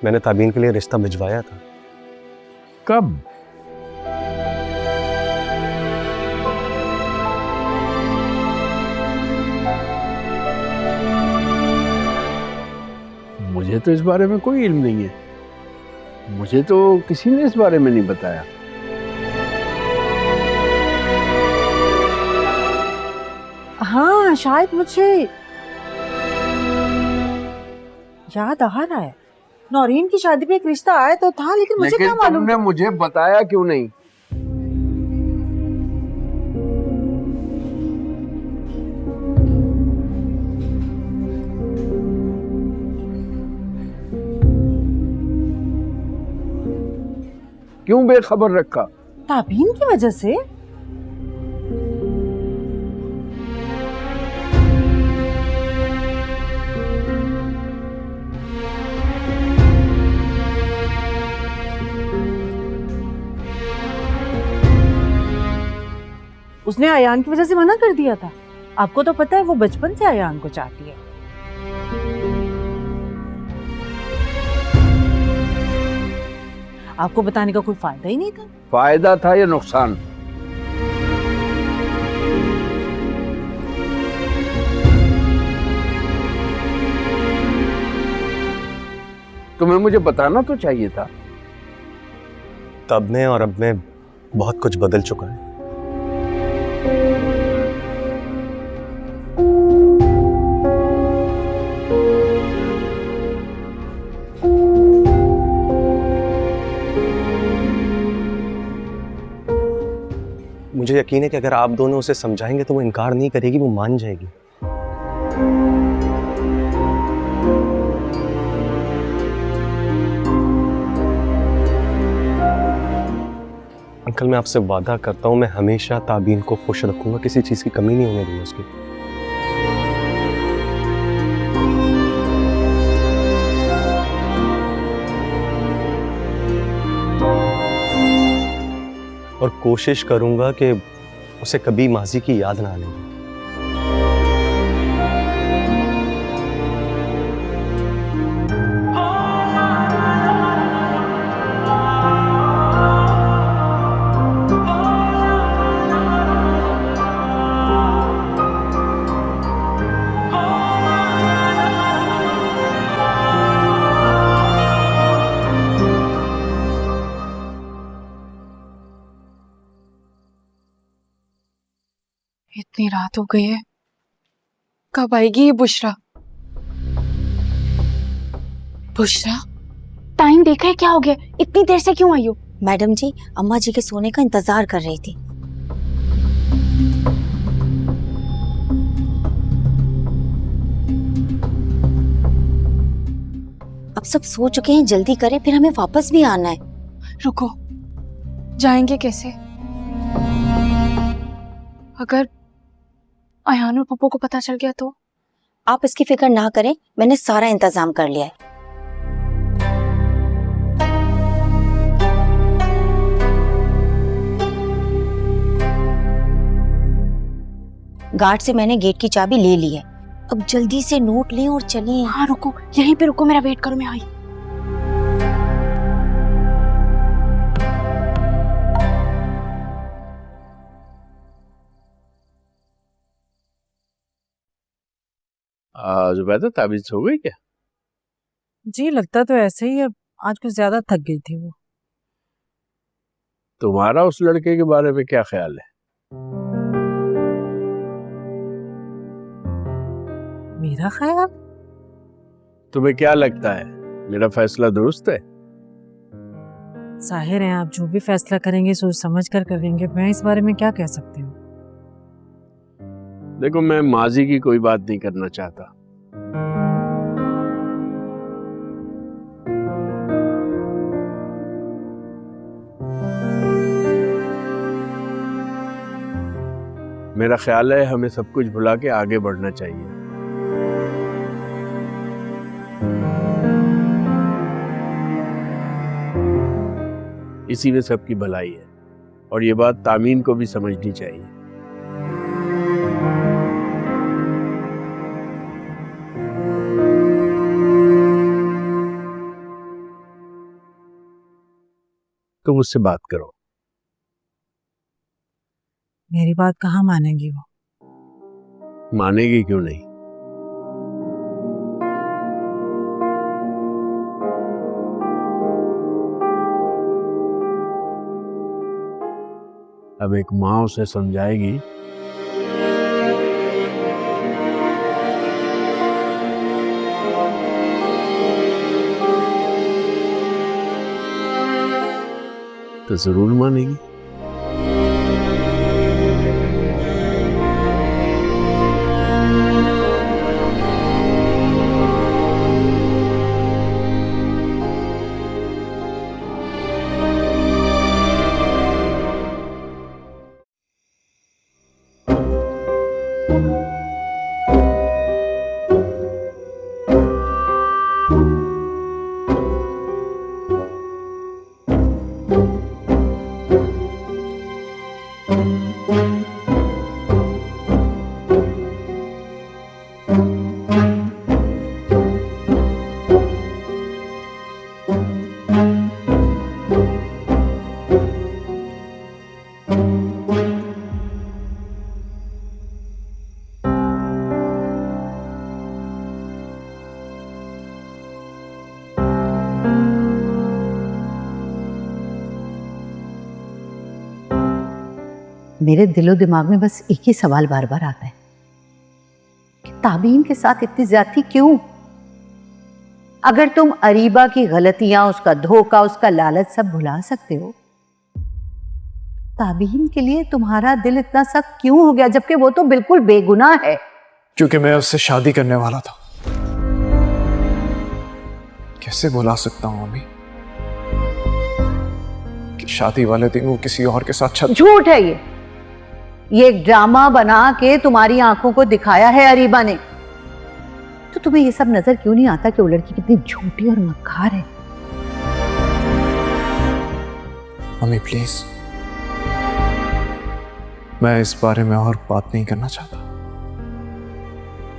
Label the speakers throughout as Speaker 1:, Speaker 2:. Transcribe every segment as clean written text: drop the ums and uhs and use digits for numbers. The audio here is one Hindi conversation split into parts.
Speaker 1: मैंने ताबीन के लिए रिश्ता भिजवाया था।
Speaker 2: कब? मुझे तो इस बारे में कोई इल्म नहीं है। मुझे तो किसी ने इस बारे में नहीं बताया।
Speaker 3: हाँ, शायद मुझे याद आ रहा है, नौरीन की शादी पे एक रिश्ता आया तो था, लेकिन मुझे क्या मालूम।
Speaker 2: तुमने मुझे बताया क्यों नहीं? क्यों बेखबर रखा?
Speaker 3: ताबीन की वजह से। उसने अयान की वजह से मना कर दिया था। आपको तो पता है वो बचपन से अयान को चाहती है। आपको बताने का कोई फायदा ही नहीं था।
Speaker 2: फायदा था या नुकसान? तुम्हें मुझे बताना तो चाहिए था।
Speaker 1: तब में और अब में बहुत कुछ बदल चुका है। मुझे यकीन है कि अगर आप दोनों उसे समझाएंगे तो वो इनकार नहीं करेगी, वो मान जाएगी। अंकल, मैं आपसे वादा करता हूं, मैं हमेशा ताबीन को खुश रखूंगा, किसी चीज की कमी नहीं होने दूंगा उसकी। और कोशिश करूंगा कि उसे कभी माजी की याद ना आने।
Speaker 4: इतनी रात हो गई है, कब आएगी ये बुशरा? बुशरा, टाइम देखा है क्या हो गया? इतनी देर से क्यों आई हो?
Speaker 5: मैडम जी, अम्मा जी के सोने का इंतजार कर रही थी। अब सब सो चुके हैं, जल्दी करें, फिर हमें वापस भी आना है।
Speaker 4: रुको, जाएंगे कैसे? अगर अयान और पप्पू को पता चल गया तो?
Speaker 5: आप इसकी फिक्र ना करें, मैंने सारा इंतजाम कर लिया है। गार्ड से मैंने गेट की चाबी ले ली है। अब जल्दी से नोट लें और चलें।
Speaker 4: हाँ रुको, यहीं पे रुको, मेरा वेट करो, मैं आई।
Speaker 2: जुबैदा, ताबीज हो गई क्या?
Speaker 3: जी लगता तो ऐसे ही है, आज कुछ ज्यादा थक गई थी वो।
Speaker 2: तुम्हारा उस लड़के के बारे में क्या ख्याल है?
Speaker 3: मेरा ख्याल?
Speaker 2: तुम्हें क्या लगता है, मेरा फैसला दुरुस्त है?
Speaker 3: जाहिर है आप जो भी फैसला करेंगे सोच समझ कर करेंगे, मैं इस बारे में क्या कह सकती हूँ।
Speaker 2: देखो, मैं माजी की कोई बात नहीं करना चाहता। मेरा ख्याल है हमें सब कुछ भुला के आगे बढ़ना चाहिए। इसी में सबकी भलाई है और ये बात तामीन को भी समझनी चाहिए। तो मुझसे बात करो।
Speaker 3: मेरी बात कहाँ मानेगी वो?
Speaker 2: मानेगी क्यों नहीं? अब एक माँ उसे समझाएगी तो जरूर मानेगी।
Speaker 3: मेरे दिलो दिमाग में बस एक ही सवाल बार बार आता है कि ताबीन के साथ इतनी ज्यादती क्यों? अगर तुम अरीबा की गलतियां, उसका धोखा, उसका लालच सब भुला सकते हो, ताबीन के लिए तुम्हारा दिल इतना सख्त क्यों हो गया, जबकि वो तो बिल्कुल बेगुनाह है?
Speaker 6: क्योंकि मैं उससे शादी करने वाला था। कैसे भुला सकता हूं मम्मी कि शादी वाले दिन वो किसी और के साथ छत।
Speaker 3: झूठ है ये एक ड्रामा बना के तुम्हारी आंखों को दिखाया है अरीबा ने। तो तुम्हें ये सब नजर क्यों नहीं आता कि वो लड़की कितनी झूठी और मक्कार है?
Speaker 6: मम्मी प्लीज, मैं इस बारे में और बात नहीं करना चाहता।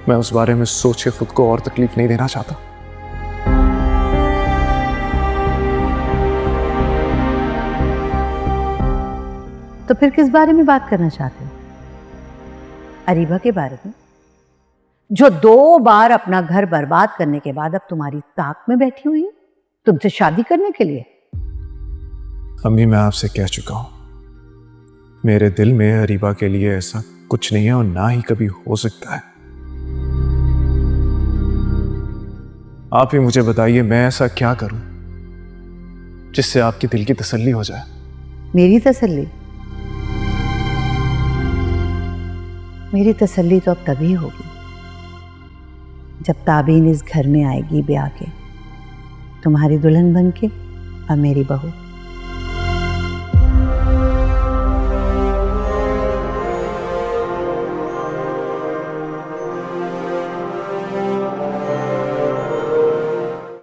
Speaker 6: मैं उस बारे में सोचे खुद को और तकलीफ नहीं देना चाहता।
Speaker 3: तो फिर किस बारे में बात करना चाहते हो? अरीबा के बारे में, जो 2 बार अपना घर बर्बाद करने के बाद अब तुम्हारी ताक में बैठी हुई है तुमसे शादी करने के लिए।
Speaker 6: अम्मी मैं आपसे कह चुका हूं, मेरे दिल में अरीबा के लिए ऐसा कुछ नहीं है और ना ही कभी हो सकता है। आप ही मुझे बताइए, मैं ऐसा क्या करूं जिससे आपके दिल की तसल्ली हो जाए?
Speaker 3: मेरी तसल्ली? मेरी तसल्ली तो अब तभी होगी जब ताबीन इस घर में आएगी ब्याह के, तुम्हारी दुल्हन बन के और मेरी बहू।